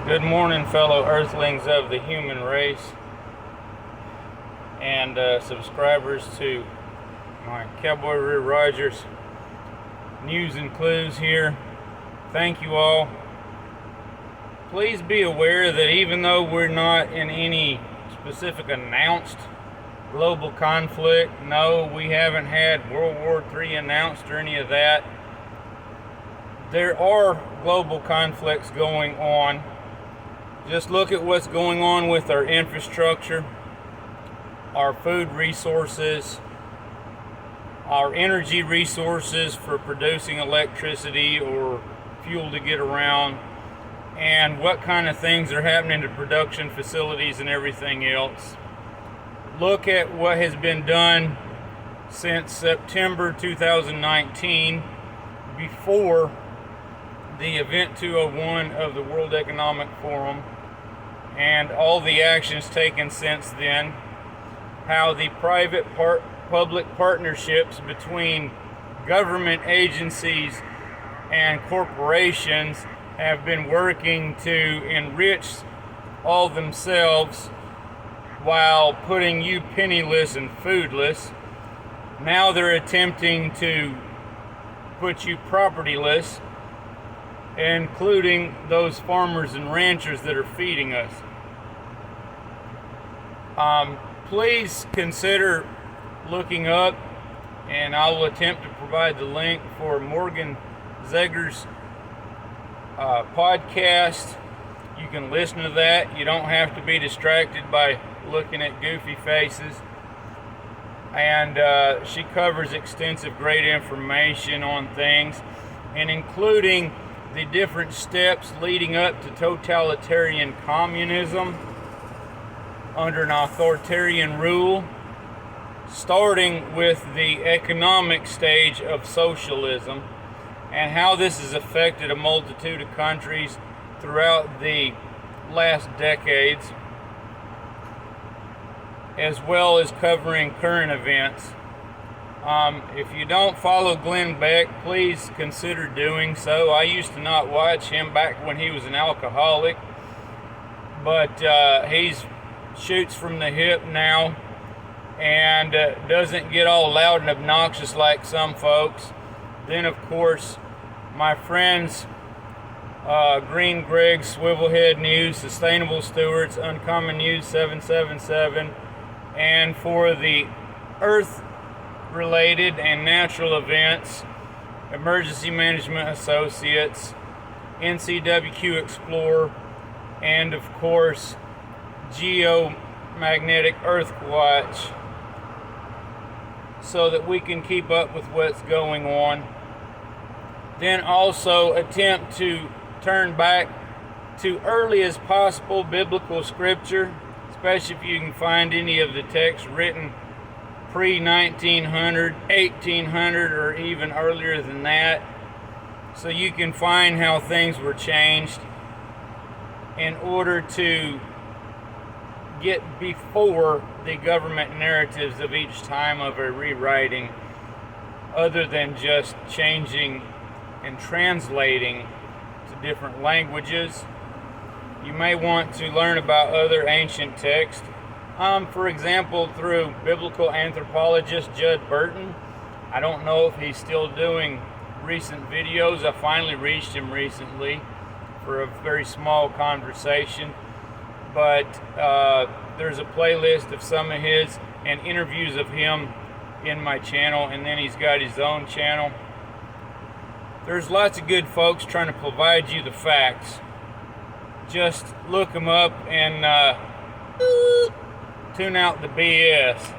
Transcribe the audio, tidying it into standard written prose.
Good morning, fellow earthlings of the human race and subscribers to my Cowboy Rear Rogers news and clues here. Thank you all. Please be aware that even though we're not in any specific announced global conflict, no, we haven't had World War III announced or any of that, there are global conflicts going on. Just look at what's going on with our infrastructure, our food resources, our energy resources for producing electricity or fuel to get around, and what kind of things are happening to production facilities and everything else. Look at what has been done since September 2019, before the Event 201 of the World Economic Forum, and all the actions taken since then, how the private-public partnerships between government agencies and corporations have been working to enrich all themselves while putting you penniless and foodless. Now they're attempting to put you propertyless, including those farmers and ranchers that are feeding us. Please consider looking up, and I will attempt to provide the link for Morgan Zeger's podcast. You can listen to that. You don't have to be distracted by looking at goofy faces. And she covers extensive, great information on things, and including the different steps leading up to totalitarian communism under an authoritarian rule, starting with the economic stage of socialism, and how this has affected a multitude of countries throughout the last decades, as well as covering current events. If you don't follow Glenn Beck, please consider doing so. I used to not watch him back when he was an alcoholic, but he's shoots from the hip now and doesn't get all loud and obnoxious like some folks. Then, of course, my friends Green Greg, Swivelhead News, Sustainable Stewards, Uncommon News 777, and for the Earth related and natural events, Emergency Management Associates, NCWQ Explorer, and of course Geomagnetic Earth Watch, so that we can keep up with what's going on. Then also attempt to turn back to early as possible biblical scripture, especially if you can find any of the texts written pre-1900, 1800, or even earlier than that, so you can find how things were changed in order to get before the government narratives of each time of a rewriting, other than just changing and translating to different languages. You may want to learn about other ancient texts. For example, through biblical anthropologist Judd Burton. I don't know if he's still doing recent videos. I finally reached him recently for a very small conversation, but there's a playlist of some of his and interviews of him in my channel, and then he's got his own channel. There's lots of good folks trying to provide you the facts. Just look them up and tune out the BS.